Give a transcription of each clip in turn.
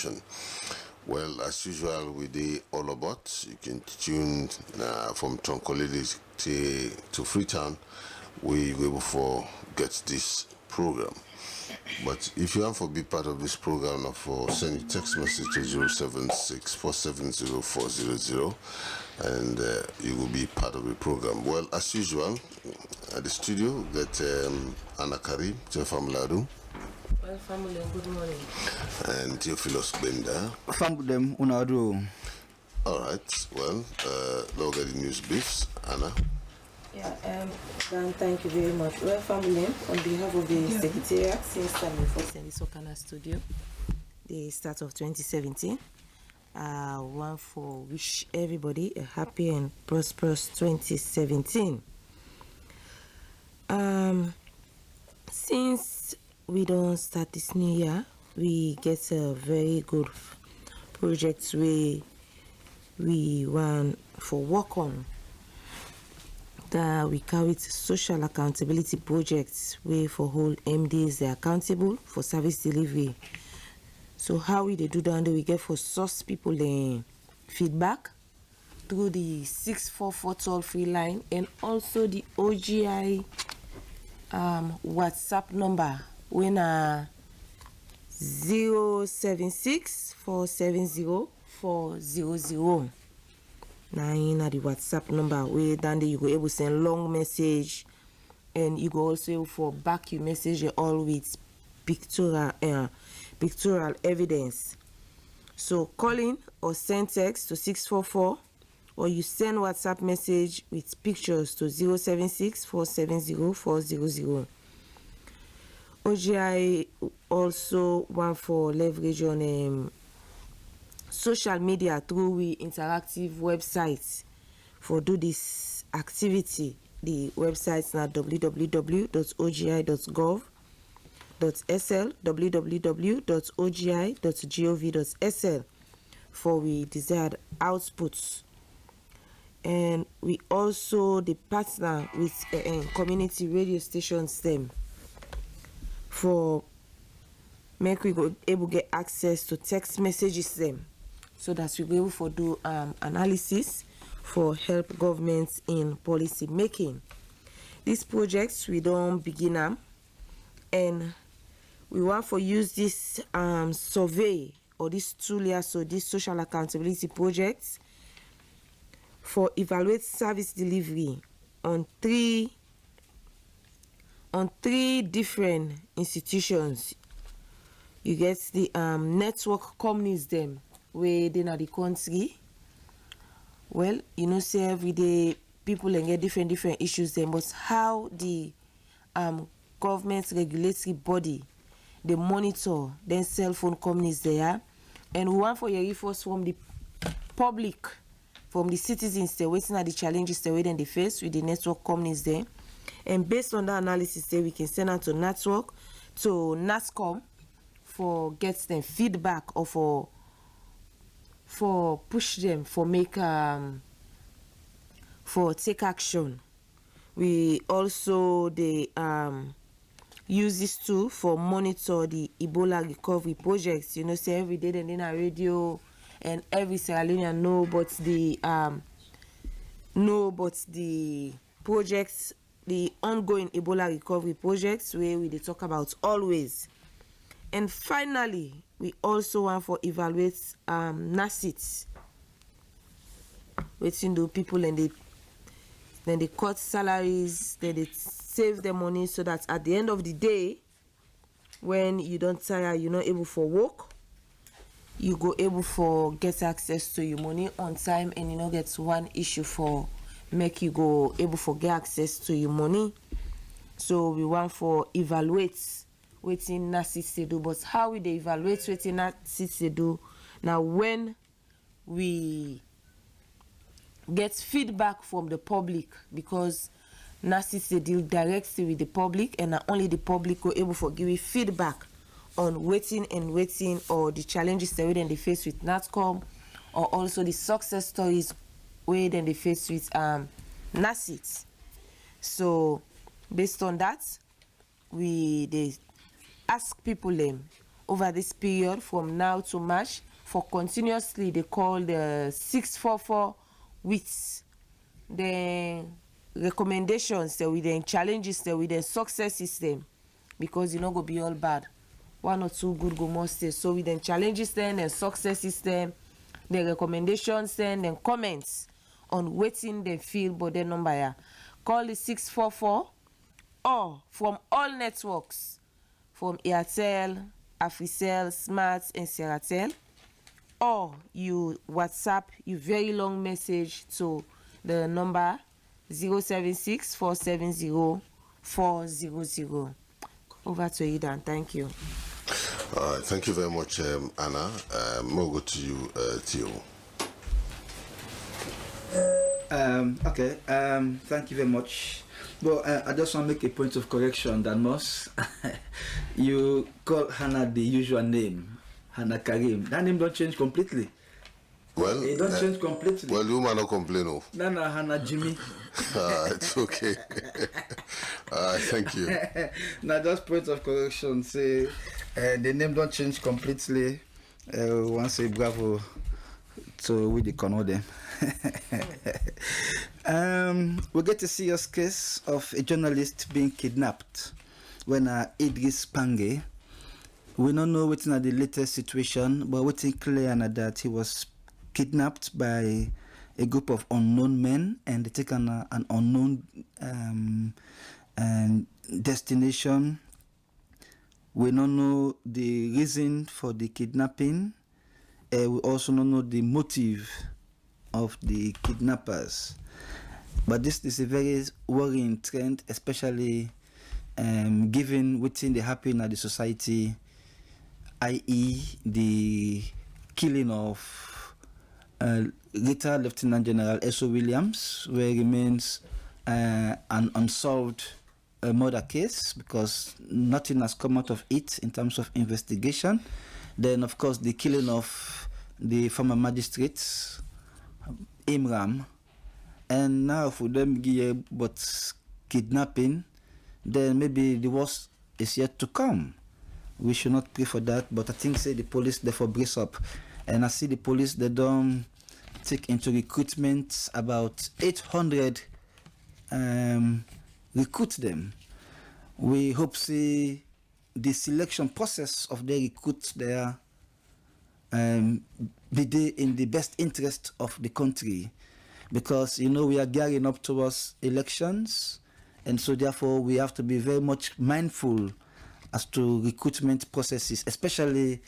information. Well, as usual, we do all about. You can tune from Tonkolili to Freetown. We will for get this program. But if you want to be part of this program, for send a text message to 076-470-400 and you will be part of the program. Well, as usual, at the studio, we get Anna Karim, Famuladu. Well, family, good morning. And Theophilus Benda. Family, unadu. All right. Well, look at the news briefs, Anna. Yeah, Dan, thank you very much. Well, family, on behalf of the Secretariat, since time before in the Sokana studio, the start of 2017, I want to wish everybody a happy and prosperous 2017. Since we don't start this new year, we get a very good project we want for work on. That we carry social accountability projects where for whole MDs they are accountable for service delivery. So how we they do that, we get for source people feedback through the 644 toll-free line and also the OGI WhatsApp number when 076-470-400. Now in the WhatsApp number where then you go able to send long message and you go also able for back your message all with pictorial evidence. So call in or send text to 644 or you send WhatsApp message with pictures to 076-470-400. OGI also want for leverage on social media through we interactive websites for do this activity. The websites are www.ogi.gov.sl, www.ogi.gov.sl for we desired outputs. And we also the partner with community radio stations them for make we go able get access to text messages them, so that we go able for do analysis for help governments in policy making. These projects we don't begin them, and we want for use this survey or this tool here, so this social accountability projects for evaluate service delivery on three different institutions. You get the network companies them where they are the country. Well, you know, say every day people and get different issues them, but how the government regulatory body they monitor then cell phone companies there, and we want for your efforts from the public, from the citizens they waiting at the challenges they wait and they face with the network companies there, and based on that analysis we can send out to network to NASCOM for get them feedback or for push them for make for take action. We also use this tool for monitor the Ebola recovery projects. You know, say every day then in a radio and every Sierra Leonean know but the projects, the ongoing Ebola recovery projects where we talk about always. And finally, we also want for evaluate NACITs. Waiting to people and they cut salaries, then they save the money so that at the end of the day, when you don't tire, you're not able for work, you go able for get access to your money on time, and you know get one issue for make you go able for get access to your money. So we want for evaluate waiting NACITs they do, but how we they evaluate waiting NACITs they do now when we get feedback from the public, because NACITs they deal directly with the public, and not only the public go able for give feedback on waiting or the challenges they face with NATCOM, or also the success stories where then they face with NACITs. So based on that, they ask people over this period from now to March for continuously they call the 644 with the recommendations with the challenges with the success system, because go be all bad. One or two good go must stay. So with the challenges then and success system, the recommendations then and comments on waiting they feel but their number here. Call the 644 or from all networks from Airtel, Africell, Smart and Seratel, or you WhatsApp you very long message to the number 076 470 400. Over to you, Dan. Thank you. All right, thank you very much, Anna. We'll go to you, Theo. Okay, thank you very much. Well, I just want to make a point of correction, Danmos. You call Hannah the usual name, Hannah Karim. That name don't change completely. Well, it don't change completely. Well, you might not complain of. No, Hannah Jimmy. It's okay. Thank you. Now, just point of correction. Say the name don't change completely. One say bravo to we the corner them. We get a serious case of a journalist being kidnapped when Idris Pange. We don't know what's in the latest situation, but what's clear that he was kidnapped by a group of unknown men and they take an unknown destination. We don't know the reason for the kidnapping. We also don't know the motive of the kidnappers. But this is a very worrying trend, especially given what's in the happening at the society, i.e. the killing of retired Lieutenant General S.O. Williams, where he remains an unsolved murder case because nothing has come out of it in terms of investigation. Then, of course, the killing of the former magistrate, Imram. And now for them, but kidnapping, then maybe the worst is yet to come. We should not pray for that, but I think say the police therefore brace up. And I see the police, they don't take into recruitment about 800 recruit them. We hope see the selection process of the recruits there be there in the best interest of the country, because we are gearing up towards elections, and so therefore we have to be very much mindful as to recruitment processes, especially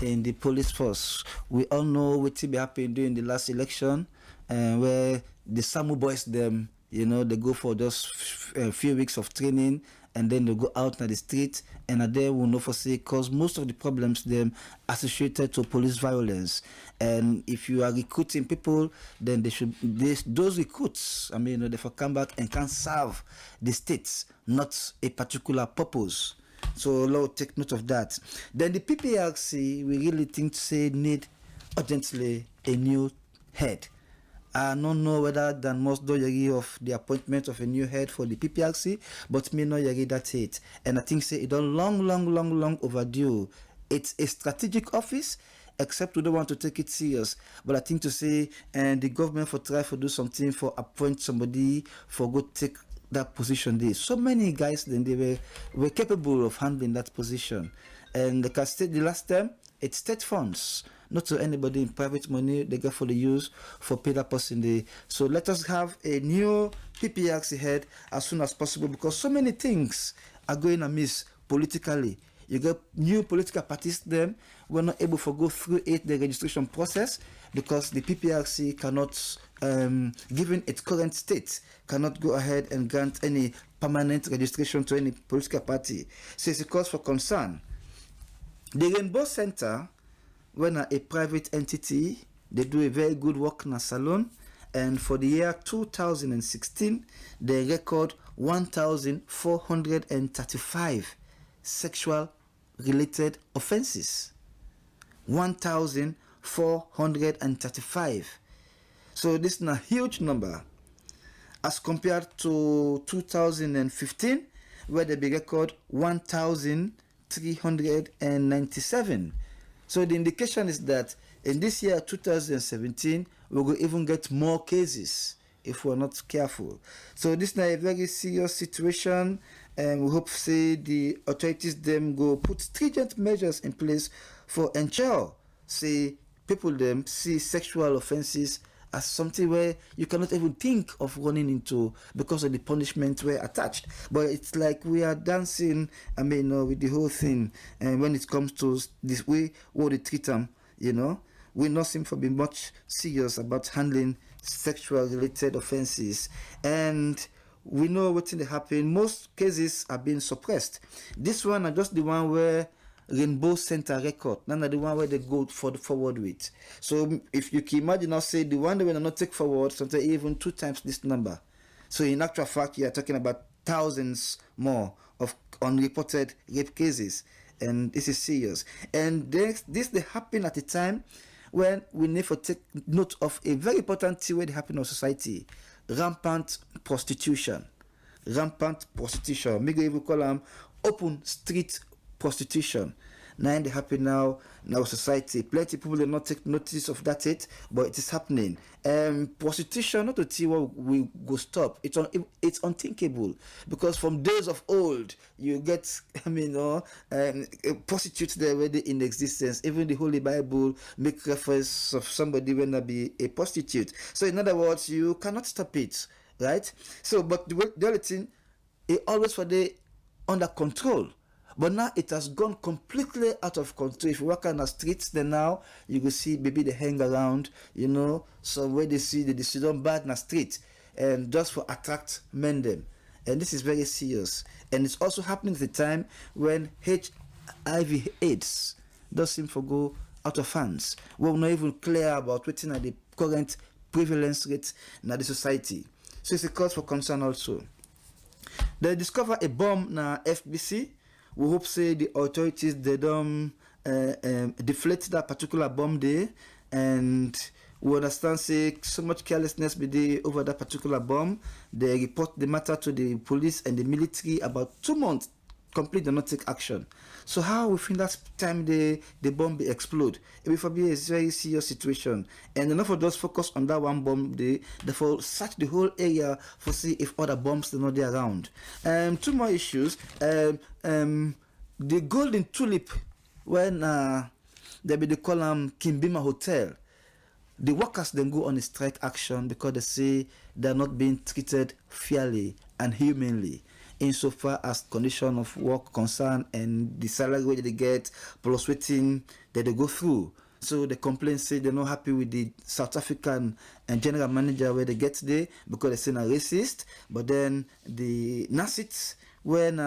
in the police force. We all know what happened during the last election, where the SAMU boys them, they go for just a few weeks of training and then they go out on the street, and they will not forsake cause most of the problems them associated to police violence. And if you are recruiting people, then those recruits, they for come back and can serve the states, not a particular purpose. So Lord, take note of that. Then the PPRC, we really think need urgently a new head. I don't know whether Dan must do yagi of the appointment of a new head for the PPRC, but me no yagi that's it. And I think say it don't long overdue. It's a strategic office, except we don't want to take it serious. But I think to say and the government for try to do something for appoint somebody for go take that position there. So many guys then they were capable of handling that position. And like I said the last time, it's state funds, not to anybody in private money they get for the use for pay that person there. So let us have a new PPRC head as soon as possible, because so many things are going amiss politically. You get new political parties them we're not able to go through the registration process because the PPRC cannot, given its current state, cannot go ahead and grant any permanent registration to any political party. So it's a cause for concern. The Rainbow Center, when a private entity, they do a very good work in a salon, and for the year 2016, they record 1,435 sexual related offenses. 1,435. So this is a huge number as compared to 2015, where they record 1,000 397. So the indication is that in this year 2017, we will even get more cases if we're not careful. So this is a very serious situation, and we hope say the authorities them go put stringent measures in place for ensure say people them see sexual offenses as something where you cannot even think of running into because of the punishment were attached. But it's like we are dancing, with the whole thing. And when it comes to this way, what they treat them, we not seem to be much serious about handling sexual related offenses. And we know what's in the happen. Most cases are being suppressed. This one are just the one where Rainbow Center record, none of the one where they go for the forward with. So if you can imagine, I'll say the one that will not take forward, sometimes even 2 times this number. So in actual fact, you are talking about thousands more of unreported rape cases, and this is serious. And this they happen at a time when we need to take note of a very important thing where they happen in our society: rampant prostitution. Rampant prostitution. Maybe even call them open street prostitution. Now they happen now in our society. Plenty of people do not take notice of that but it is happening. Prostitution, not to see what we go stop. It's unthinkable, because from days of old you get prostitutes there already in existence. Even the Holy Bible make reference of somebody when there be a prostitute. So in other words, you cannot stop it, right? So but the other thing, it always for the under control. But now it has gone completely out of control. If you walk on the streets, then now you will see maybe they hang around, so where they see the student bad in the street, and just for attract men them. And this is very serious. And it's also happening at the time when HIV/AIDS does seem to go out of hands. We're not even clear about what's the current prevalence rate in the society. So it's a cause for concern also. They discover a bomb na FBC. We hope say the authorities they don't deflate that particular bomb there, and we understand say so much carelessness be there over that particular bomb. They report the matter to the police and the military. About 2 months complete, they not take action. So how we think that time the bomb be explode? It will be a very serious situation, and enough of those focus on that one bomb. They therefore search the whole area for see if other bombs are not there around. 2 more issues. The Golden Tulip, when they call them Kimbima Hotel, the workers then go on a strike action because they say they are not being treated fairly and humanly insofar as condition of work concern and the salary they get plus waiting that they go through. So the complaint say they're not happy with the South African and general manager where they get there because they say they're racist. But then the NASIT, when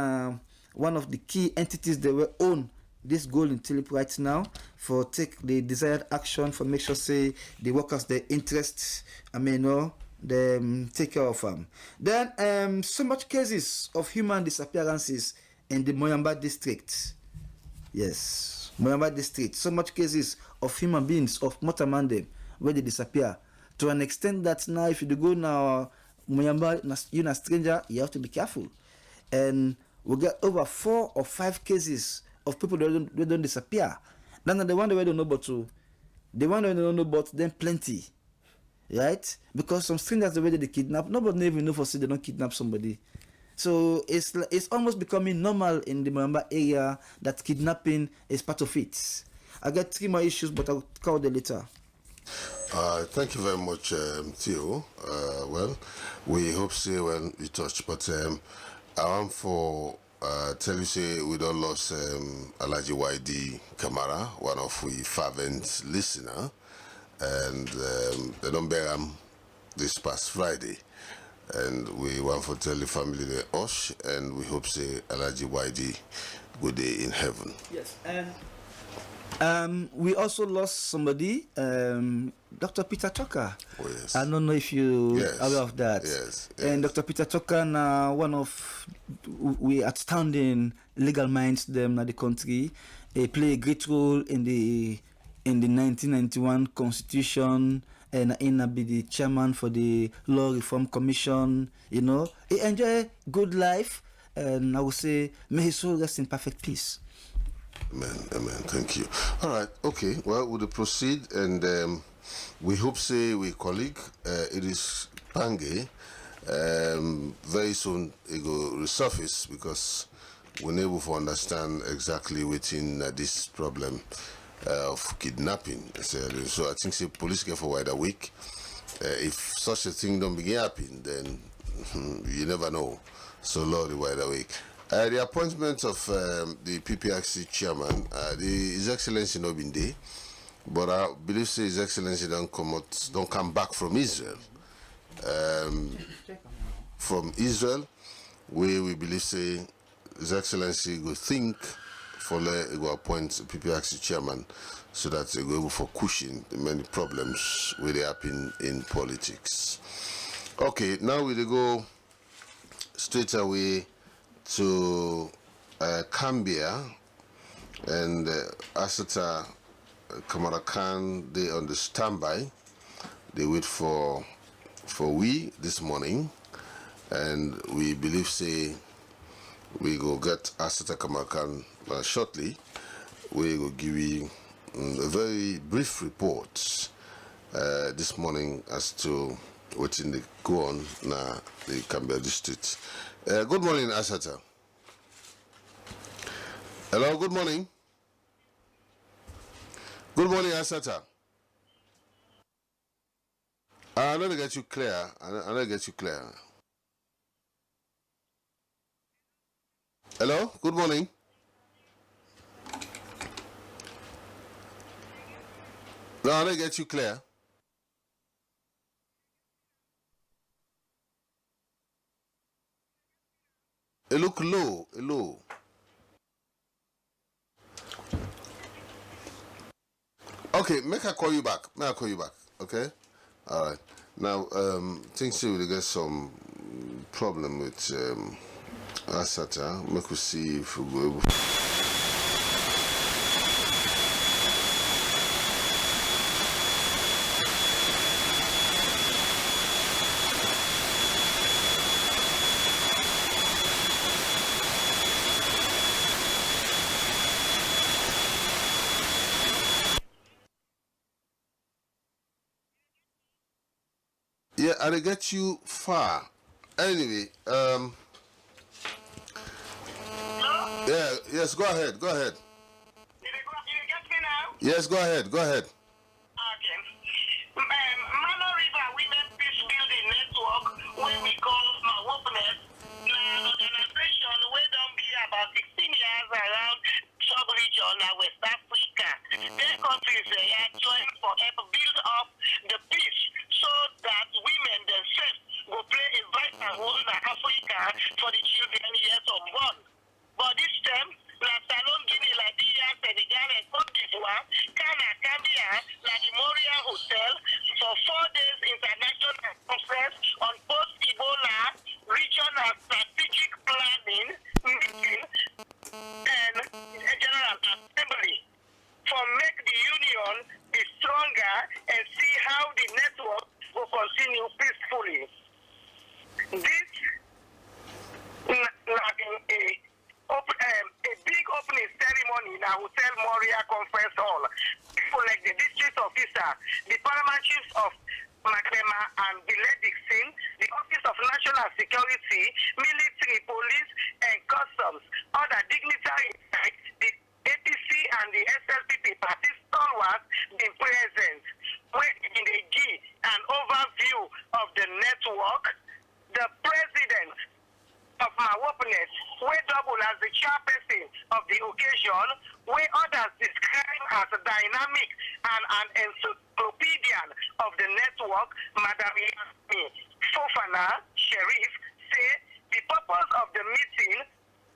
one of the key entities they will own this Golden Tulip right now for take the desired action for make sure say the workers their interests they take care of them. Then so much cases of human disappearances in the Moyamba district. Yes, Moyamba district. So much cases of human beings of Motamande where they disappear to an extent that now if you go now Moyamba, you're a stranger, you have to be careful. And we get over 4 or 5 cases of people that don't disappear. Then the one that we don't know about too. The one that we don't know about them plenty. Right? Because some strangers the way they kidnap, nobody even know for say they don't kidnap somebody. So it's almost becoming normal in the Moyamba area that kidnapping is part of it. I got 3 more issues, but I'll cover them later. Thank you very much, Theo. Well, we hope say when you touch, but I want for tell you say we don't lost Alaji YD Kamara, one of we fervent listener, and they don't bear him this past Friday, and we want to tell the family the Osh, and we hope say Alaji YD good day in heaven. Yes, and we also lost somebody, Dr. Peter Tucker. Oh, yes. I don't know if you Yes. are aware of that. Yes, And Dr. Peter Tucker, now one of we outstanding legal minds them in the country. He play a great role in the 1991 Constitution, and be the chairman for the Law Reform Commission. He enjoy good life, and I would say may his soul rest in perfect peace. Amen. Amen. Thank you. All right. Okay. Well, we'll proceed, and we hope say we colleague. It is Pange. Very soon it will resurface because we're able to understand exactly within this problem of kidnapping. So I think say police get for wider week. If such a thing don't begin happen, then you never know. So Lord, the wider awake. The appointment of the PPRC chairman, His Excellency not been there, but I believe say His Excellency don't come back from Israel. From Israel, where we believe say His Excellency will think for go appoint PPRC chairman so that they go able for cushion the many problems where they happen in politics. Okay, now we go straight away to Cambia, and Asata Kamara Khan, they on the standby. They wait for we this morning, and we believe say we go get Asata Kamara Khan shortly. We will give you a very brief report this morning as to what's in the go on na the Cambia district. Good morning, Asata. Hello, good morning. Good morning, Asata. I don't get you clear. I don't get you clear. Hello, good morning. No, I don't get you clear. It look low, low. Okay, make I call you back. May I call you back? Okay. All right. Now, things here we get some problem with Asata. Make we see if we go able. Yeah, and I get you far. Anyway, yeah, yes, go ahead, go ahead. You get me now? Yes, go ahead, go ahead. Okay. Mano River Women Peace Building Network, where we call WOPNET, an organization where don't be about 16 years around sub-region in West Africa. Their countries are joined for help build up the peace so that women themselves will play a vital role in Africa for the children yet unborn. But this time, la Salon Guinea, Liberia, Senegal, and Cote d'Ivoire, Ghana, Gambia, la Memoria Hotel for 4 days international conference on post-Ebola regional strategic planning meeting and a general assembly for make the union be stronger and see how the network will continue peacefully. This a big opening ceremony in our Hotel Moria Conference Hall. People like the district officer, the paramount chiefs of Maclema and Dixon, the Office of National Security, military, police, and customs, other dignitaries, the APC and the SLPP party stalwarts been present. When they give an overview of the network, the president of my openness, where double as the chairperson of the occasion, where others describe as a dynamic and an encyclopedian of the network, Madam Fofana Sherif, say the purpose of the meeting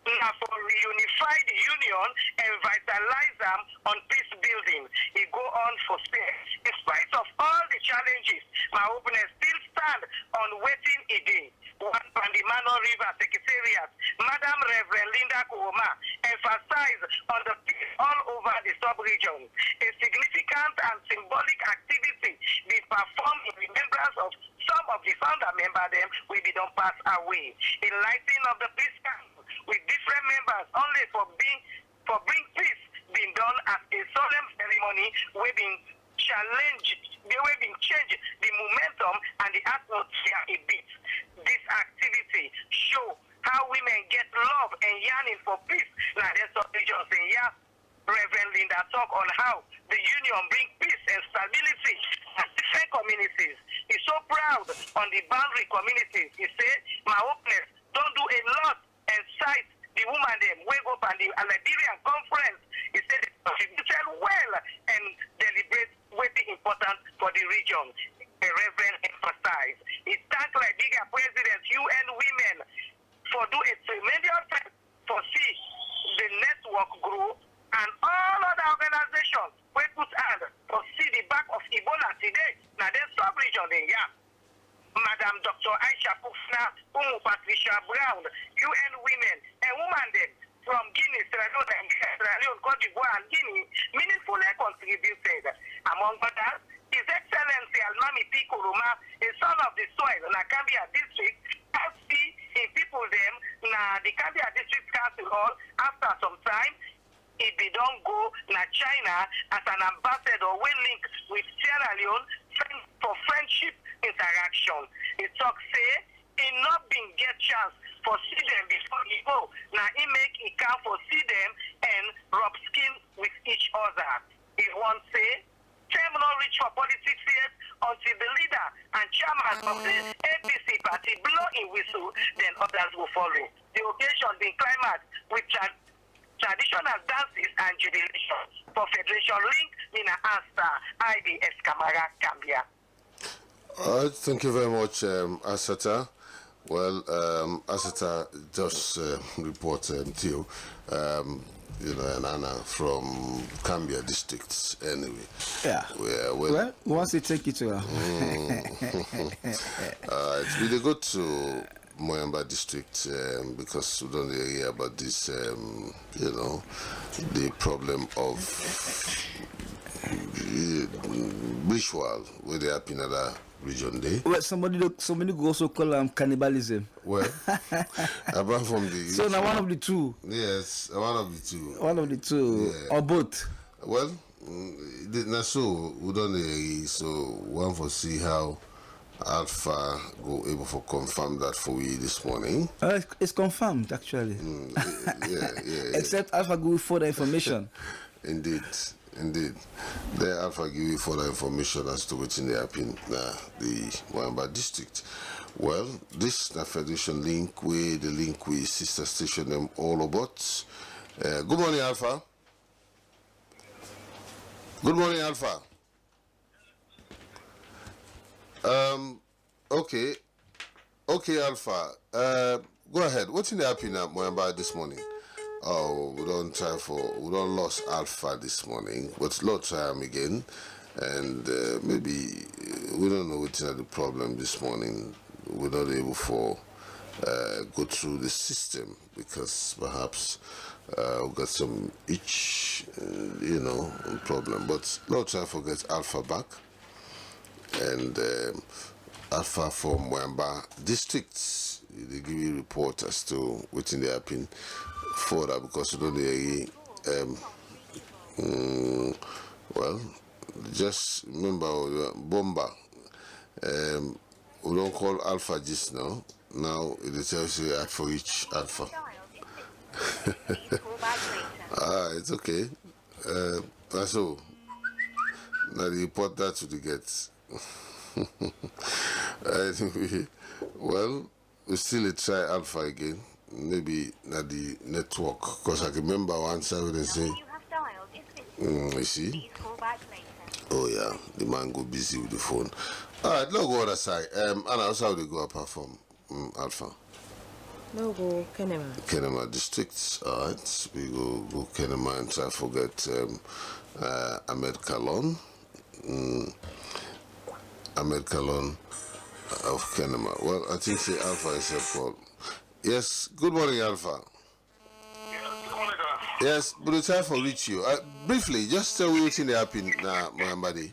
is for reunify the union and vitalize them on peace building. It go on for space. In spite of all the challenges, my openness still stand on waiting again. One from the Mano River Secretariat, Madam Reverend Linda Kuoma, emphasized on the peace all over the sub-region. A significant and symbolic activity being performed in remembrance of some of the founder members them will be done pass away. In lighting of the peace camp with different members only for bring peace been done as a solemn ceremony. We've been changed the momentum and the atmosphere a bit. This activity show how women get love and yearning for peace. Now there's some regions in here. Reverend Linda talk on how the union bring peace and stability in different communities. He's so proud on the boundary communities. He said, my openness don't do a lot and cite the woman them wake up at the Liberian conference. He said they contributed well and deliberate what is important for the region. The Reverend emphasized. He thanked Liberia President, UN women for doing a tremendous for see the network grow. And all other organizations we put hand to see the back of Ebola today. Now there's sub-region in here. Madam Dr. Aisha Pufna, Patricia Brown, UN Women, and women them from Guinea, Sierra Leone, Cote d'Ivoire, and Guinea, meaningfully contributed. Among others, His Excellency Almami P. Kuruma, a son of the soil in Cambia District, has been in people them in the Cambia District Council Hall after some time. If they don't go to China as an ambassador, we link with Sierra Leone for friendship interaction. He talk say he not been get chance for see them before he go. Now he make it count for see them and rub skin with each other. He won't say time not reach for politics yet until the leader and chairman of the APC party blow in whistle, then others will follow. The occasion been climaxed with traditional dances and jubilation for Federation Link in answer IBS Camara Gambia. Thank you very much, Asata. Well, Asata just reported to you, and Anna from Cambia districts anyway. Yeah. Well, once you take it to her. It's really good to Moyamba district because we don't hear about this, the problem of ritual where they happen in other region there. Well, somebody go also call cannibalism. Well, apart from the... So now one of the two. Yes, one of the two. One of the two, yeah. Or both. Well, that's so we don't hear, so one for see how Alpha go able to confirm that for we this morning. It's confirmed actually. Yeah. Except Alpha give further information. Indeed. The Alpha give you further information as to what's in the happen the Moyamba district. Well, this the Federation Link with the link with sister station them all about. Good morning, Alpha. Good morning, Alpha. Okay, Alpha. Go ahead. What's in the happen at Moyamba this morning? Oh, we don't lost Alpha this morning, but let's try him again. And maybe we don't know what's the problem this morning. We're not able to go through the system because perhaps we got some itch, problem. But let's try to get Alpha back. And Alpha from Moyamba districts, they give you a report as to what's in the happen for that because we don't well, just remember Bomba. We don't call Alpha just now. Now it tells you for each Alpha. It's okay. That's all. Now they report that to the gets. Anyway, well, we still try Alpha again. Maybe not the network, because I can remember one side when they say, you see? Oh yeah, the man go busy with the phone. Alright, let's go other side. Anna, how they go apart from Alpha? No, go Kenema. Kenema districts. Alright, we go Kenema and try to forget Ahmed Kalon. Ahmed Kalon of Kenema. Well, I think say Alpha is a call. Yes, good morning, Alpha. Yes, good morning, sir. Yes, but it's time for reach you. Briefly, just tell me what's in the happen now, Moyambadi.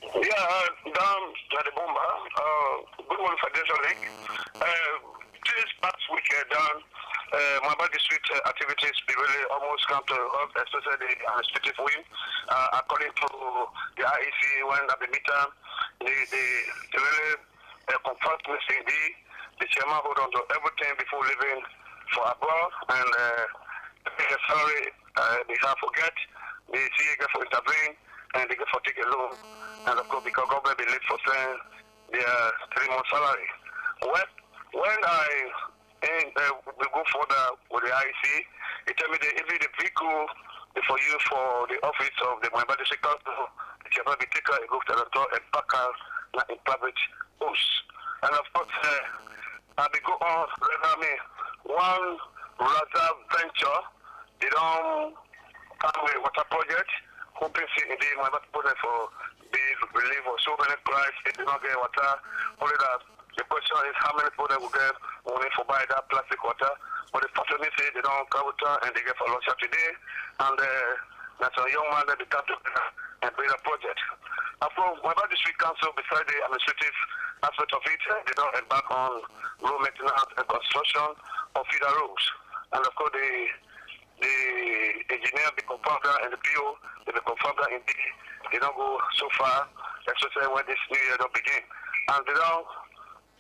Yeah, down to the Bomba. Good morning, Federation Link. This past weekend, down Mobile district activities be really almost come to us, especially the administrative wing. According to the IEC, when at the meeting, they really confront me saying the chairman hold on to everything before leaving for abroad, and the salary they have forget, the CA get for intervene, and they get for take a loan, and of course because government be late for sending their 3-month salary. When we go further with the IEC, they tell me that even the vehicle for you for the office of the Mobile District Council, it can be taken and go to the door and pack in private use. And of course, I go on, one Raza venture, they don't come with water project, hoping in the Mobile project for the relief of so many price, they do not get water, only that. The question is how many people they will get only for buy that plastic water. But the person say they don't come water and they get for lunch today. And that's a young man that they come together and build a project. After Mobile District Council, beside the administrative aspect of it, they don't embark on road maintenance and construction of feeder roads. And of course the engineer be confirmed that and the PO they be confirmed that indeed they don't go so far, especially when this new year don't begin. And they don't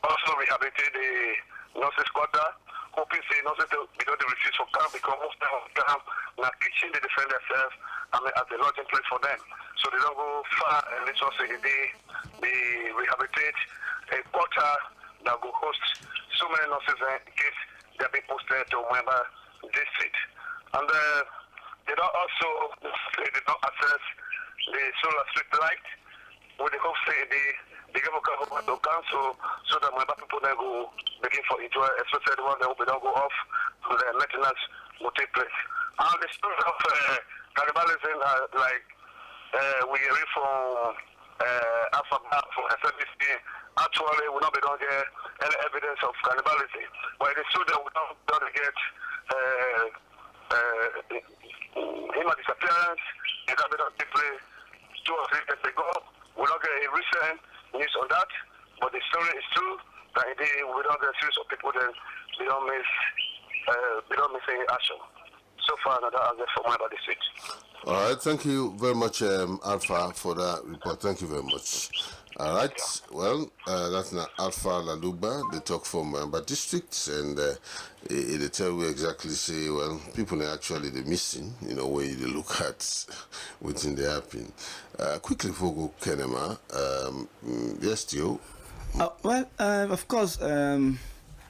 also rehabilitate the nurses quarter, hoping say nurses we don't refuse for camp because most of the time now kitchen they defend themselves as a lodging place for them. So they don't go far and let's also say they rehabilitate a quarter that will host so many nurses in case they're being posted to member district. And they don't also they don't access the solar street light with the hope say they give a government to council so that my people then go begin for enjoy, especially the one that don't go off so the maintenance will take place. And the story of cannibalism, we hear from Alphabet, from SNBC, actually we not be don't get any evidence of cannibalism. But it is true that we don't get human disappearance, and that we don't take place 2 or 3 days ago. We don't get a recent news on that, but the story is true that indeed we don't get a series of people then we don't miss any action. So far, another answer for my body switch. All right, thank you very much, Alpha, for that report. Thank you very much. All right, well, that's now Alpha Laluba. They talk from Mamba districts, and they tell you exactly say, well, people are actually they're missing, when you look at what's in the happening. Quickly, for go Kenema, yes, Theo. Well, of course, now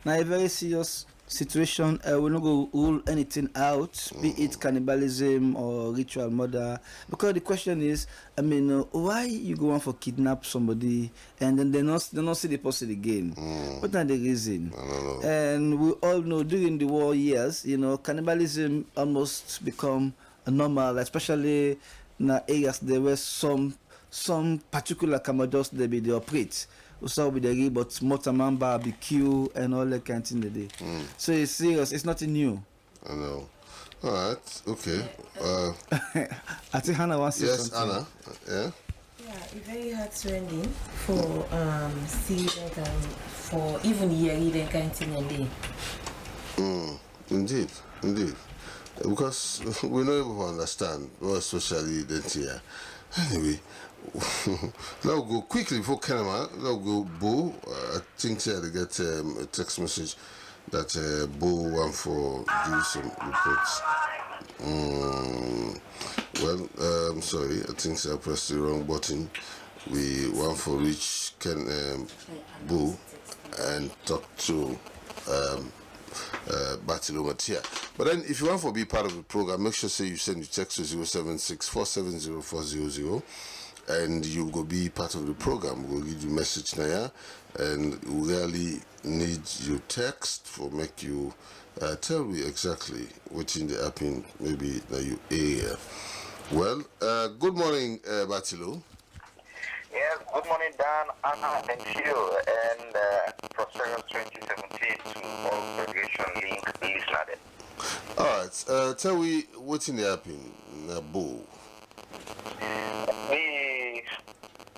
a very serious situation. We're not going to rule anything out, be it cannibalism or ritual murder, because the question is, why you go on for kidnap somebody and then they not see the person again? What are the reason? I don't know. And we all know during the war years, cannibalism almost become a normal, especially in areas there were some particular commandos they operate. Also with the but Motaman barbecue and all that kind of thing. So it's serious. It's nothing new. I know. All right. Okay. I think Hannah wants to say something. Anna. Yeah. Yeah, it's very heart-rending for see that for even yearly that kind of thing and Indeed. Because we're not able to understand what socially that here. Anyway. Now go quickly before Kenema. Now go Bo. I think here they get a text message that Bo want for do some reports. Sorry, I think I pressed the wrong button. We want for reach Bo and talk to Batilomatia. But then if you want to be part of the program, make sure you send your text to 076-470-400. And you go be part of the program. We'll give you a message now, and we really need your text for make you tell me exactly what's in the happen. Maybe that you hear. Well, good morning, Batilo. Yes, good morning, Dan, Anna, and Phil, and prosperous 2017 to all Federation Link listeners. All right, tell me what's in the happen, Bo. The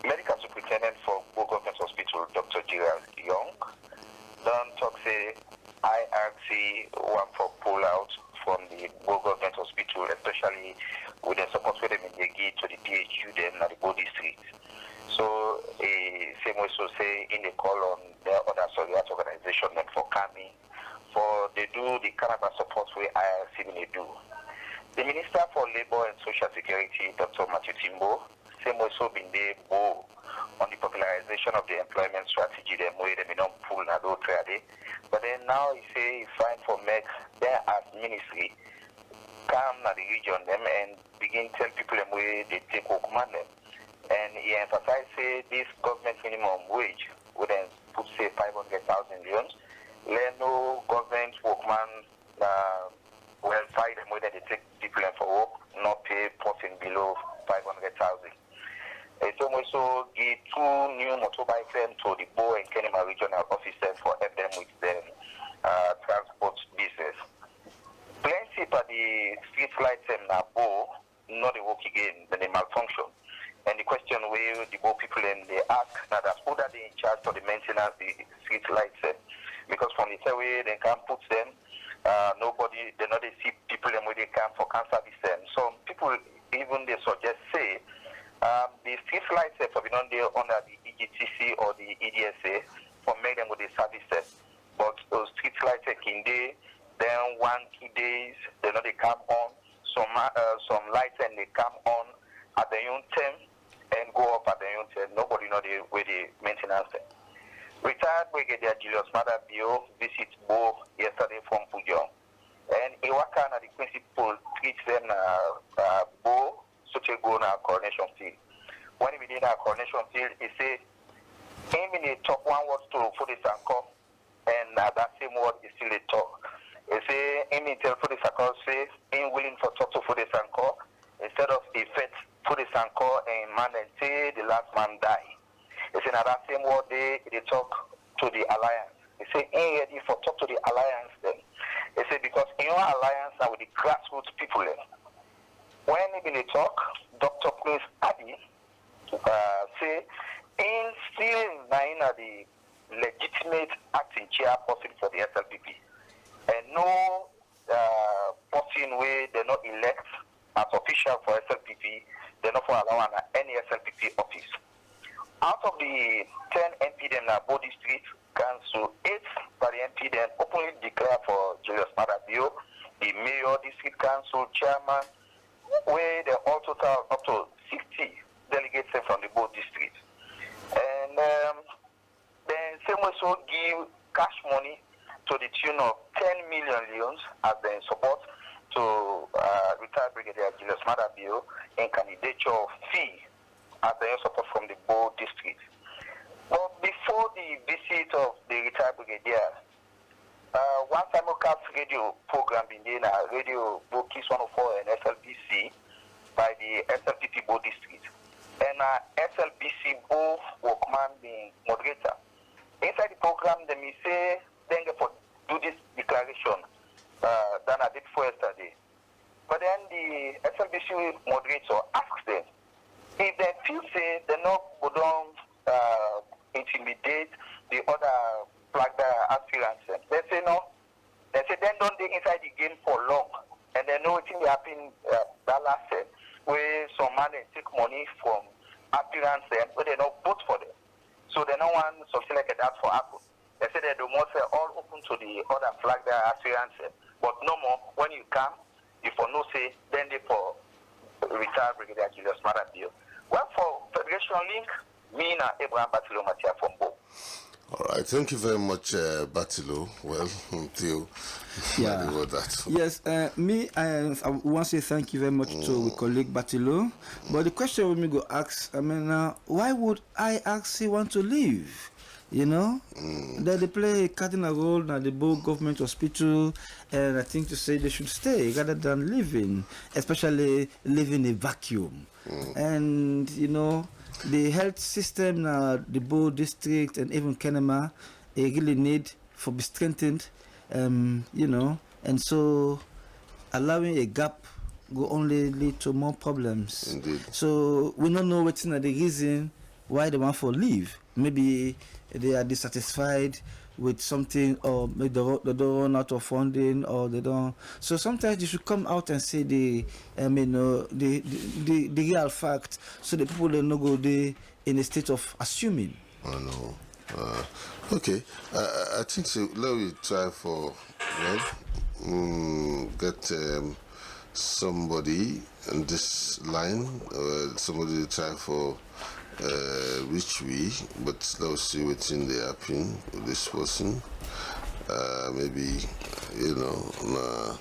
medical superintendent for Bo Government Hospital, Dr. Gerald Young, don't talk say IRC one for way so say in the call on the other solidarity organization and for coming, for they do the cannabis support way IRC they do. The Minister for Labour and Social Security, Dr. Matthew Timbo, same way so been there on the popularization of the employment strategy, the way they don't pull na do trade. But then now he say it's fine for MEC, there as ministry, come to the region them and begin tell people them way they take work man them. And he emphasized say this government minimum wage would then put say 500,000 millions. Let no government workman well fight them whether they take people in for work, not pay person below 500,000. It's also give 2 new motorbikes to the Bo and Kenema regional officers for help them with their transport business. Plenty for the street lights and Bo, not they work again, then they malfunction. And the question where the Bo people and they ask now that who are they in charge for the maintenance the street lights because from the way they can't put them, nobody they know they see people and where they come for cancer them. So people even they suggest say the street lights for be done there under the EGTC or the EDSA for make them with the services. But those street lights in there, then 1 2 days they know they come on. Some lights and they come on at the young time and go up at the young time. Nobody know the way they maintenance them. Retired Brigadier Julius Madabio visit Bo yesterday from Pujon. And Iwaka na the principal treats them Bo so to go na coronation field. When he did a coronation field, he say him in the top one was to for the Sanko and that same word is still a talk. He say him in tell for the Sanko say him willing for talk to for the Sanko instead of the fet for the Sanko and man and say the last man die. He say now that same word they talk to the alliance. He say ain't ready for talk to the alliance then. He say because in your alliance now with the grassroots people then. When he been talk, Dr. Prince Adi say in still in the legitimate acting chairperson for the SLPP. And no person where they not elect as official for SLPP, they not for allowing any SLPP office. Out of the 10 MP then Bo District Council, 8 by the MP then openly declare for Julius Madabio, the Mayor District Council Chairman, where they all total up to 60 delegates from the Bo District. And then same also give cash money to the tune of 10 million leons as their support to retired Brigadier Julius Madabio in candidature fee as their support from the Bo District. But before the visit of the retired Brigadier, one simulcast radio program in the radio Bo Kiss 104 and SLBC by the SLPP Bo District. And SLBC Bo workman being moderator. Inside the program, they may say, then for do this declaration than I did for yesterday. But then the SLBC moderator asks them, if they feel say they not go down intimidate the other flag aspirants, they say no. They say then don't they inside the game for long. And they know it will happen that last set where some man they take money from aspirants where they don't vote for them. So they don't want something like that for Apple. They say they do more say all open to the other flag aspirants. But no more when you come, if for no say, then they for retired Brigadier Julius Madabio. Well, for Federation Link, me and Abraham Batilo Matia from Bo. All right, thank you very much, Batilo. Well, until that. Yes, I want to say thank you very much to my colleague Batilo. But the question we go ask, why would I actually want to leave? You know, that they play a cardinal role at the Bo government hospital, and I think to say they should stay rather than living, especially living in a vacuum. And you know, the health system now, the Bo district and even Kenema, they really need for be strengthened. You know, and so allowing a gap will only lead to more problems. Indeed. So we don't know what's the reason why they want for leave. Maybe they are dissatisfied with something, or maybe they don't run out of funding, or they don't. So sometimes they should come out and say the real fact, so the people don't go there in a state of assuming. I know. Okay, I think so. Let me try for get somebody on this line. Somebody to try for reach we, but let's see what's in the happen with this person. Maybe you know,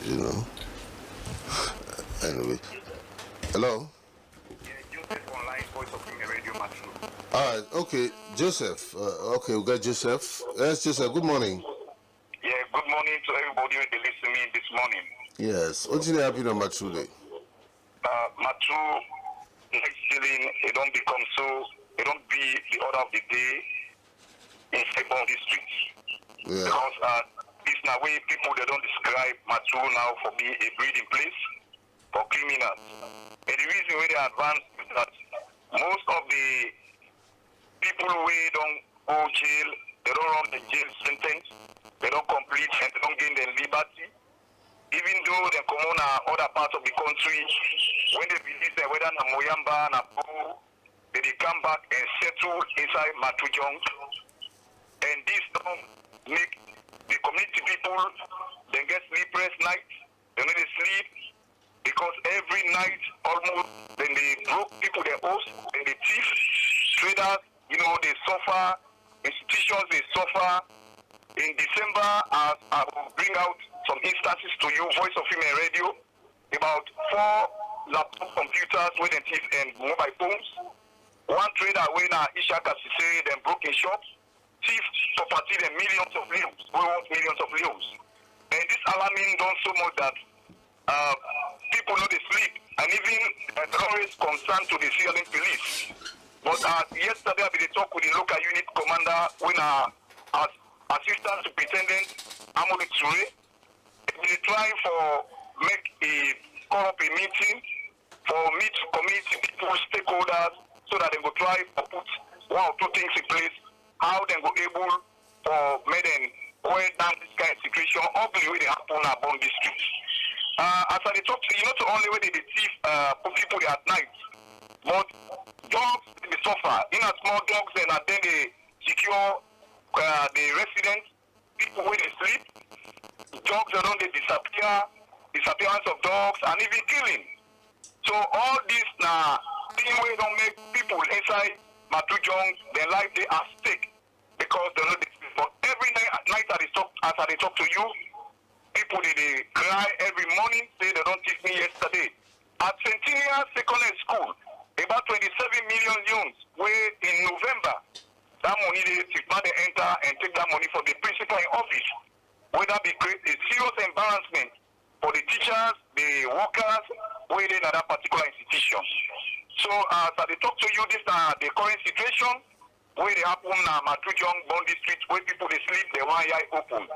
you know. Anyway, hello. Joseph online voice of radio Matthew. All right, okay, Joseph. Okay, we got Joseph. Yes, Joseph. Good morning. Yeah, good morning to everybody who listen to me this morning. Yes. What's in the happy number today? Matthew, next ceiling, it don't become so. It don't be the order of the day in favor of the streets. Yeah. Because this now way people they don't describe Matthew now for being a breeding place for criminals. And the reason why they advance is that most of the people who don't go jail, they don't run the jail sentence, they don't complete and they don't gain their liberty. Even though they come on other parts of the country, when they release them, whether na Moyamba, na Boo, they come back and settle inside Matujong. And this don't make the community people, they get sleepless nights, they need to sleep, because every night almost, then they broke people their host, and they thief, traders, you know, they suffer, institutions, they suffer. In December, I will bring out some instances to you, Voice of Female Radio, about 4 laptop computers with a thief and mobile phones. One trader when Ishaka Siseri, then broke in shops, thief property, then millions of limbs, we want millions of limbs. And this alarming done so much that people know they sleep, and even always concerned to the ceiling police. But yesterday I did talk with the local unit commander when as assistant superintendent Amori Ture. They try for make call up a meeting for meet community people, stakeholders, so that they go try to put 1 or 2 things in place. How they go able for make them wear down this kind of situation, ugly way they happen upon the streets. As I talk to you, not only when they thief people at night, but dogs they suffer. In a small dogs, and then they secure the residents, people when they sleep. Dogs around they disappearance of dogs, and even killing. So all this now, thing way don't make people inside Matujong, their life they are stake because they know this. But every night as I talk to you, people they cry every morning, say they don't teach me yesterday. At Centennial Secondary School, about 27 million units, where in November, that money they enter and take that money from the principal in office. Whether be create a serious embarrassment for the teachers, the workers, within that particular institution. So as I talk to you, this the current situation where they happen Matujong, Bondi Street, where people they sleep, they want eye open.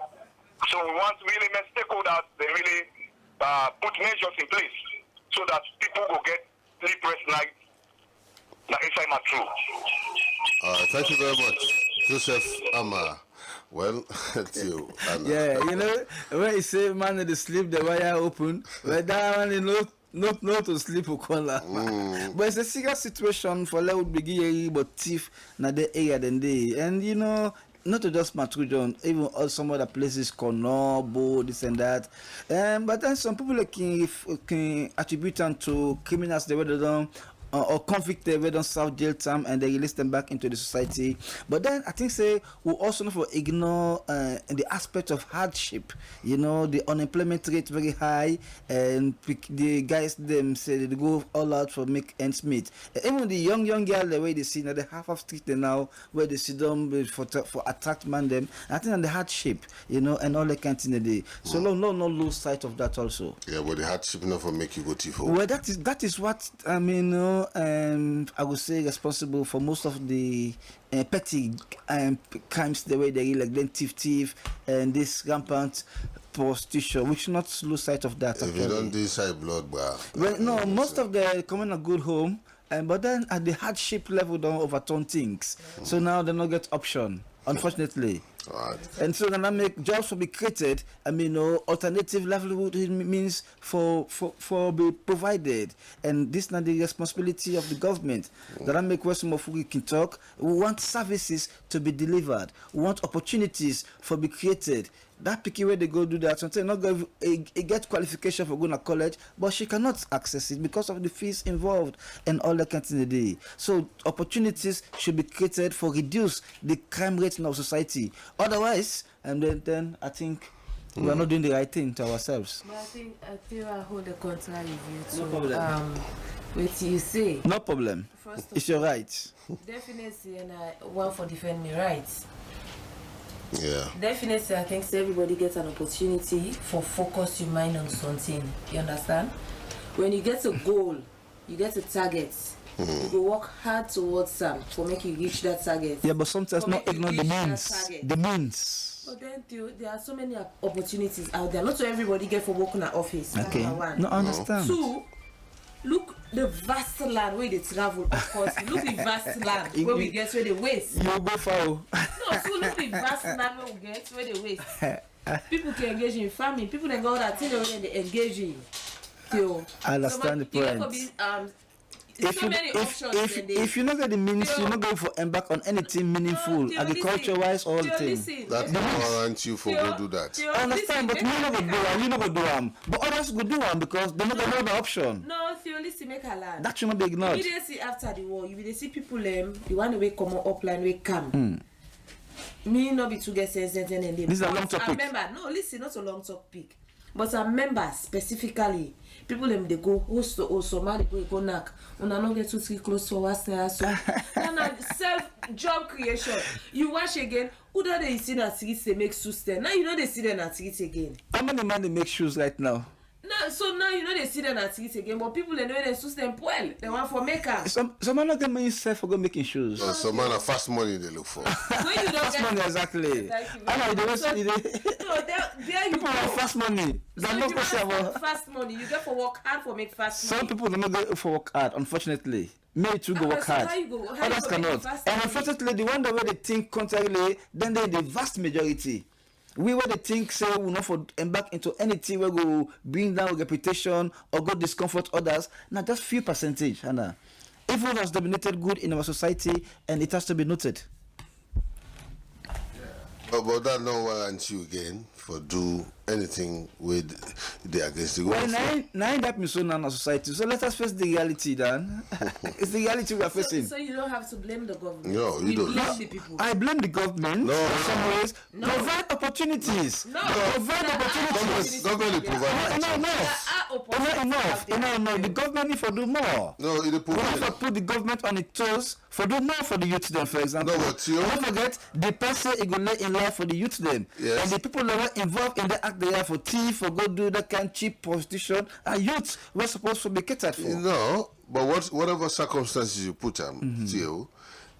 So we want really make stakeholders, they really put measures in place so that people will get sleepless night inside Matu. Thank you very much, Joseph Ama. Well, you. Yeah, you know, when you say man they sleep, the wire open, but that one you not to sleep or color. But it's a serious situation for let would be but thief na the area than they. And you know, not to just Matrujon, even all some other places, Konobo, this and that. But then some people can attribute them to criminals they were done. Or convicted, they don't serve jail time and they release them back into the society. But then I think say we also not for ignore the aspect of hardship. You know, the unemployment rate very high, and the guys them say they go all out for make ends meet. Even the young girl the way they see now the half of street now where they sit down for attract man them. I think on the hardship, you know, and all the kind of thing. So no lose sight of that also. Yeah, but the hardship enough for make you go thief. Well, that is what I mean. I would say responsible for most of the petty crimes the way they like then thief and this rampant prostitution. We should not lose sight of that. If you don't decide blood, well, no, most of the come in a good home, but then at the hardship level don't overturn things. So now they don't get option. Unfortunately. All right. And so then I make jobs will be created. I mean, alternative livelihood means for be provided, and this is not the responsibility of the government. That I make where some of we can talk. We want services to be delivered. We want opportunities for be created. That picky where they go do that. Sometimes not going get qualification for going to college, but she cannot access it because of the fees involved and all that kind of thing. So opportunities should be created for reduce the crime rate in our society. Otherwise, and then I think we are not doing the right thing to ourselves. But I think I hold the contrary view No to problem. what you say. No problem. First of It's your right. Definitely, and I want for defend my rights. Yeah. Definitely, I think everybody gets an opportunity for focus your mind on something. You understand? When you get a goal, you get a target. You go work hard towards some for make you reach that target. Yeah, but sometimes For not make you ignore the reach that means. target. The means. But then there are so many opportunities out there. Not so everybody get for work in an office. That's Okay. number one. No, I understand. Two, look the vast land where they travel. Of course, look the vast land where we get where they waste. You go foul. No, so look the vast land where we get where they waste. People can engage in farming. People can go that thing where they engage in. So, I understand the point. So many options. If you not get the means, you're not going for embark on anything meaningful, agriculture wise, all the things. That warrants you for go do that. I understand, but you not go do them. You not go do them. But others go do them because they not got another option. No, if you listen, make a land. That should not be ignored. Immediately after the war, you will see people the one way come upline way come. Me not be to get sense and they. This is a long topic. I remember, no, listen, not a long topic. But I remember specifically, people they go host to host, so man they go knock. When I not get too close to us now, so self job creation. You watch again. Who do they see that series they make sustain? Now you know they see them at series again. How many man they make shoes right now? No, so now you know they see them at series again, but people they know they sustain well. They want for maker. Some man not get money self for go making shoes. Some man are fast money they look for. When you don't Fast get money exactly. I know the rest so, of the no, there you people go. want fast money. So They're not possible. fast money. You get for work hard for make fast Some money. people do not go for work hard, unfortunately. Me too go work So hard. how you go Others make cannot. fast And money? unfortunately, the one that way they think contrarily, then they the vast majority. We where they think say we not for embark into anything where go bring down reputation or go discomfort others. Now just few percentage, Hannah. Evil has dominated good in our society, and it has to be noted. But that no warrants you again for do anything with the against the Well, goal. now that means so now in our society. So let us face the reality, then. It's the reality we are facing. So you don't have to blame the government. No, you We don't. blame the people. I blame the government No. in some ways. No. Provide opportunities. No. Provide There are opportunities. Government provide. Not enough. The government need to do more. No, it We provide. have to put the government on its toes for do more for the youth then, for example. No, but you- Don't forget the person is gonna lay in life for the youth then. Yes. And the people that were involved in the act they are for thief, for go do that kind of cheap prostitution, and youth were supposed to be catered for. No, but whatever circumstances you put them, still,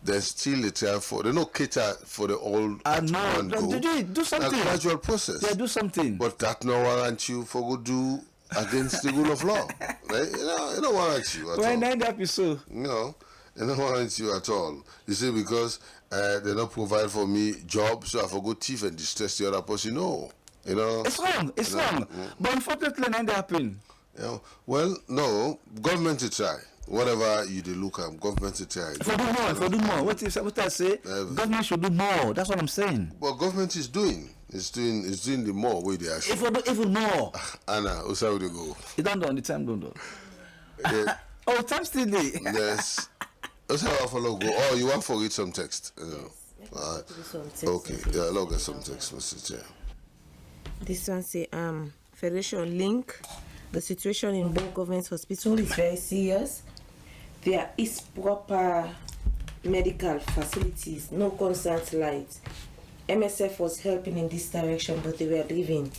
there's still a time for they don't cater for the old I know. one go. Do something. A gradual process. Yeah, do something. But that no warrant you for go do against the rule of law. Right? It don't warrant you at Why all. not that be so? No, it don't warrant you at all. You see, because they don't provide for me jobs, so I for go thief and distress the other person. No. You know. It's wrong. It's wrong. But unfortunately, nothing happen. You know, well, no, government to try. Whatever you do look at, government to try. For do more. What I say? Government should do more. That's what I'm saying. What government is doing, it's doing the more way they ask. If we do even more, Anna, what's how they go? it don't do. The time don't do. Yeah, Oh, time still there. yes. That's how I follow go. Oh, you want to read some text? Alright. Okay, yeah, I'll get some text message. Yeah. This one say Federation Link. The situation in both government hospitals is very serious. There is proper medical facilities, no constant light. MSF was helping in this direction, but they were leaving.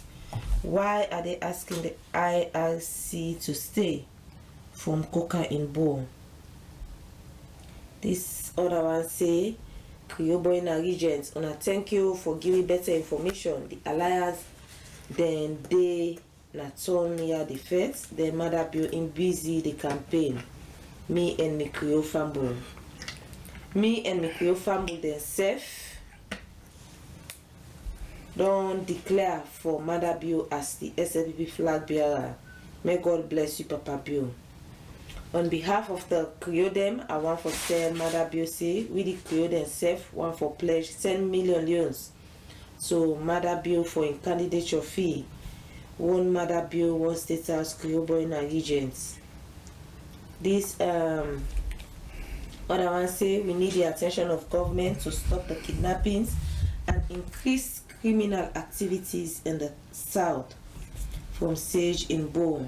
Why are they asking the IRC to stay from Coca in Bo? This other one say, Krioboina Regents, and I thank you for giving better information. The alliance, then they not told me the first, then mother in busy the campaign. Me and me Creole family. Me and me Creole family then safe. don't declare for Mother Bill as the SLPP flag bearer. May God bless you, Papa Bill. On behalf of the Creodem, I want for send Mother Bill say, we the Creodem self want for pledge 10 million loans. So Mother Bill for in candidature fee. One Mother Bill, one State House, Creoboy and Regents. This other one say we need the attention of government to stop the kidnappings and increase criminal activities in the south. From Sage in Bo.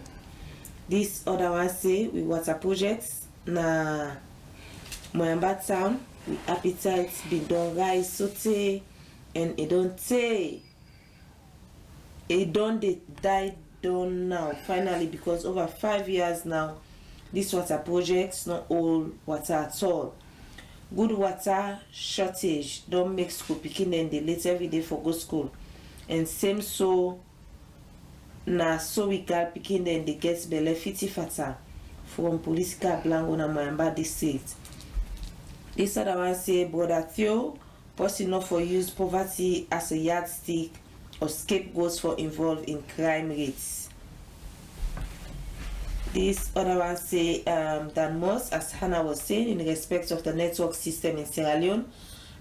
This other one say we water projects na Moyamba town with appetite been done rise sote and it don't say it don't die done now finally because over 5 years now this water projects not all water at all. Good water shortage don't make school picking and they late every day for go school and same so na so we got picking then they get belle fiti fata from political blango na Moyamba district. This other one say brother Theo person not for use poverty as a yardstick or scapegoats for involved in crime rates. This other one say that most, as Hannah was saying, in respect of the network system in Sierra Leone,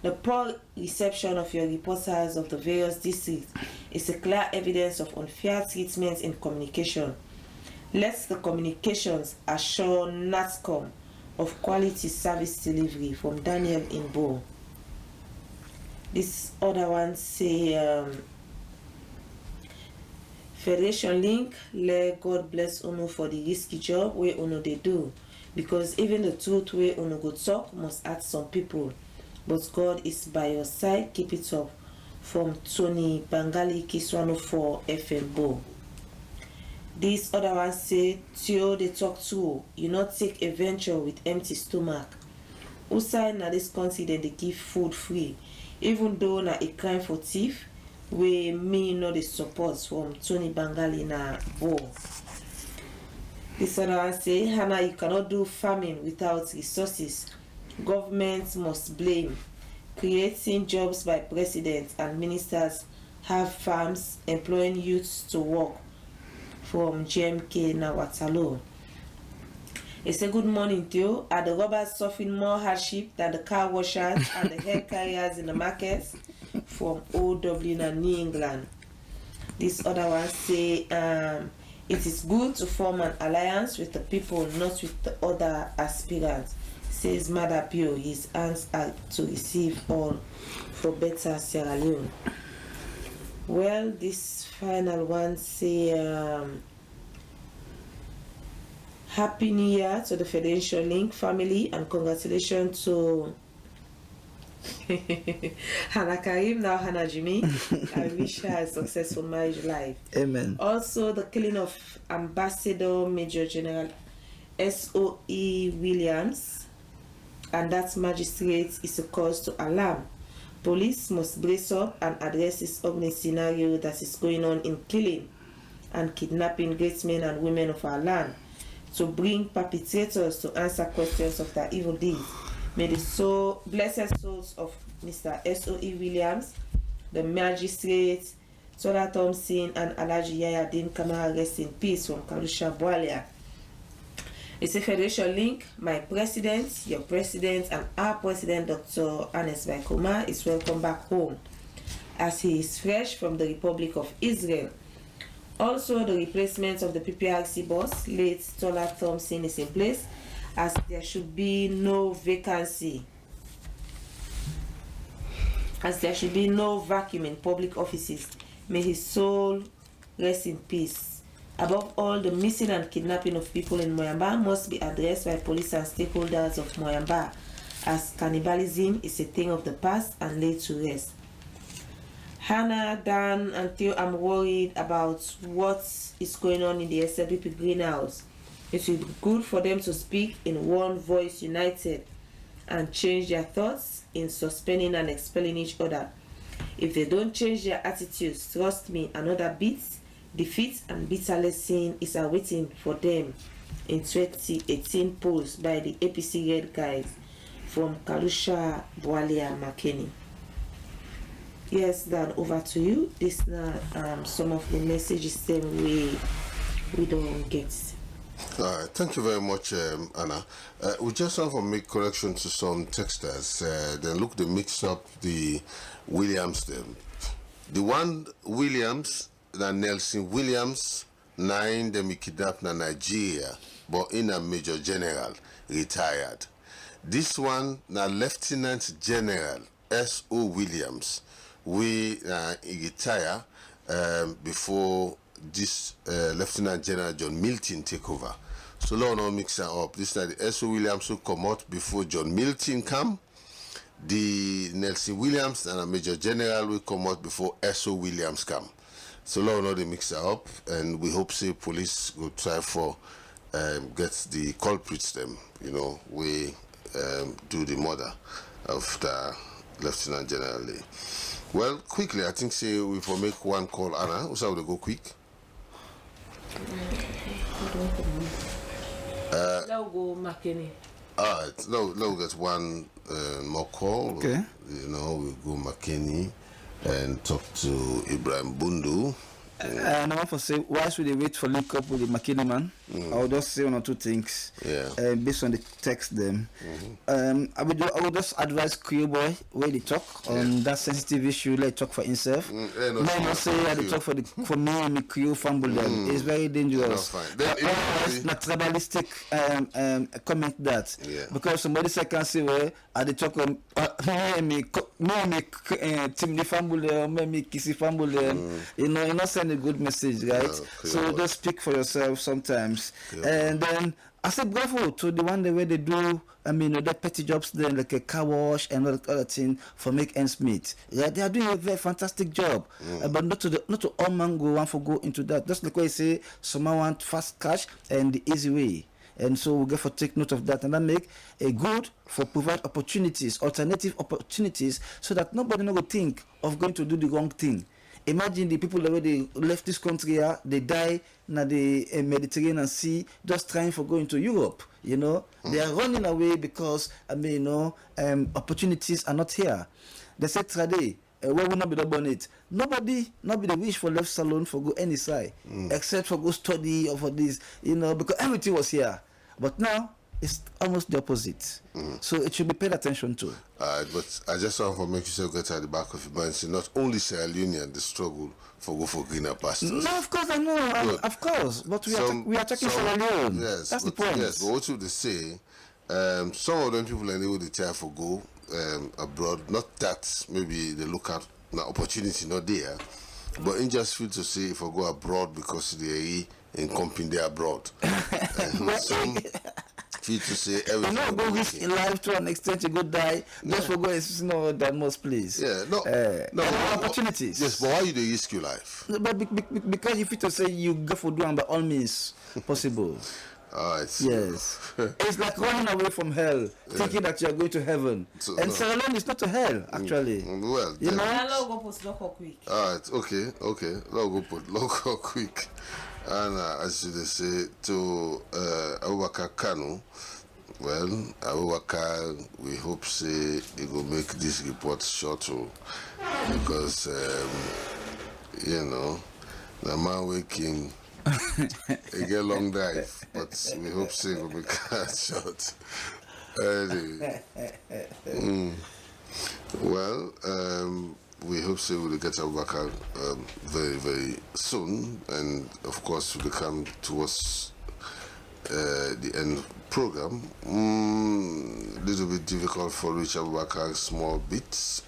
the poor reception of your reporters of the various districts is a clear evidence of unfair treatment in communication. Let the communications assure NATCOM of quality service delivery from Daniel Inbo. This other one say Federation Link, let God bless Uno for the risky job where Uno they do. Because even the truth where Uno go talk must add some people. But God is by your side, keep it up. From Tony Bangali Kiswano for FM Bo. This other one say, Tio they talk to, you not take a venture with empty stomach. Outside na this country then they give food free. Even though na a crime for thief, we me know the support from Tony Bangali na Bo. This other one say, Hannah, you cannot do farming without resources. Government must blame. Creating jobs by presidents and ministers have farms employing youths to work. From GMK Nawatalo. It's a good morning, Theo. Are the robbers suffering more hardship than the car washers and the hair carriers in the markets? From OW in New England. This other one say, it is good to form an alliance with the people, not with the other aspirants. Says Mother Pio, his hands are to receive all for better Sierra Leone. Well, this final one say, Happy New Year to the Federation Link family and congratulations to Hannah Karim, now Hannah Jimmy. I wish her a successful marriage life. Amen. Also, the killing of Ambassador Major General S.O.E. Williams and that magistrate is a cause to alarm. Police must brace up and address this ugly scenario that is going on in killing and kidnapping great men and women of our land to bring perpetrators to answer questions of their evil deeds. May the blessed souls of Mr. S.O.E. Williams, the magistrate, Tola Thompson, and Alaji Yaya Din Kamara rest in peace from Kalusha Bwalia. It's a Federation Link. My president, your president, and our president, Dr. Anes Baikoma, is welcome back home as he is fresh from the Republic of Israel. Also, the replacement of the PPRC boss, late Tola Thompson, is in place as there should be no vacancy. As there should be no vacuum in public offices. May his soul rest in peace. Above all, the missing and kidnapping of people in Moyamba must be addressed by police and stakeholders of Moyamba, as cannibalism is a thing of the past and laid to rest. Hannah, Dan, and Theo, I'm worried about what is going on in the SLPP greenhouse. It will be good for them to speak in one voice united and change their thoughts in suspending and expelling each other. If they don't change their attitudes, trust me, another defeat and bitter lesson is awaiting for them in 2018 polls by the APC Red Guys from Kalusha Bwalia Makeni. Yes, Dan, over to you. This now some of the messages that we don't get. Thank you very much, Anna. We just want to make correction to some texters. Then look, they mix up the Williams. The one Williams, the Nelson Williams, 9 them he kidnapped in Nigeria, but in a Major General, retired. This one, na Lieutenant General S.O. Williams, we retire before this Lieutenant General John Milton take over. So now no mix it up. This is the S.O. Williams who come out before John Milton come. The Nelson Williams and a Major General will come out before S.O. Williams come. So now no they mix it up, and we hope say police will try for get the culprits them. You know, we do the murder of the Lieutenant General Lee. Well, quickly, I think say we will make one call, Anna. So we go quick. Now go McKinney. All right, now we get one more call. Okay. You know, we go McKinney and talk to Ibrahim Bundu. And I want to say, why should they wait for link up with the McKinney man? I'll just say one or two things. Yeah. Based on the text them. I will just advise Crew Boy where they talk on that sensitive issue. Let talk for himself. No, say that they talk for me and me Crew fumble them. It's very dangerous. Not tribalistic comment that. Yeah. Because somebody say can say well, I they talk me team the fumble them, me kissy fumble them. You know, you're not sending a good message, right? So just speak for yourself sometimes. And then I say bravo to the one where they do, I mean, the petty jobs then, like a car wash and all other thing for make ends meet. Yeah, they are doing a very fantastic job. But not to all man go one for go into that. Just like what I say, someone want fast cash and the easy way. And so we get for take note of that, and that make a good for provide opportunities, alternative opportunities, so that nobody no go think of going to do the wrong thing. Imagine the people that when they left this country, they die in the Mediterranean Sea, just trying for going to Europe. You know, they are running away because opportunities are not here. They said today, where will not be done it? Nobody wish for left salon for go any side, except for go study or for this, you know, because everything was here. But now it's almost the opposite. So it should be paid attention to. But I just want to make sure get at the back of your mind. See, not only Sierra Leonean the struggle for greener pastures. No, of course I know, of course. But we are talking Sierra Leone. Yes, that's the point. Yes, but what should they say? Some of them people anyway they try for go abroad. Not that maybe they look at the opportunity not there, but in just feel to say if I go abroad because they in company they abroad. Some feel to say everything. You know, go risk in life to an extent you go die. Just for go and that most please. Yeah, no opportunities. Yes, but why you they risk your life? But because you feel to say you go for doing by all means possible. Yes. It's like running away from hell, thinking that you are going to heaven. So, and Sierra Leone is not to hell, actually. Well, you know. All right, okay. Local quick. And as they say to Abubakar Kanu, well, Abubakar, we hope say he will make this report shorter because you know the man waking. He get long drive, but we hope say we'll make that short. Anyway. Well, we hope say we'll get Abubakar very, very soon, and of course we'll come towards the end program. Little bit difficult for Rich Abubakar, small bits,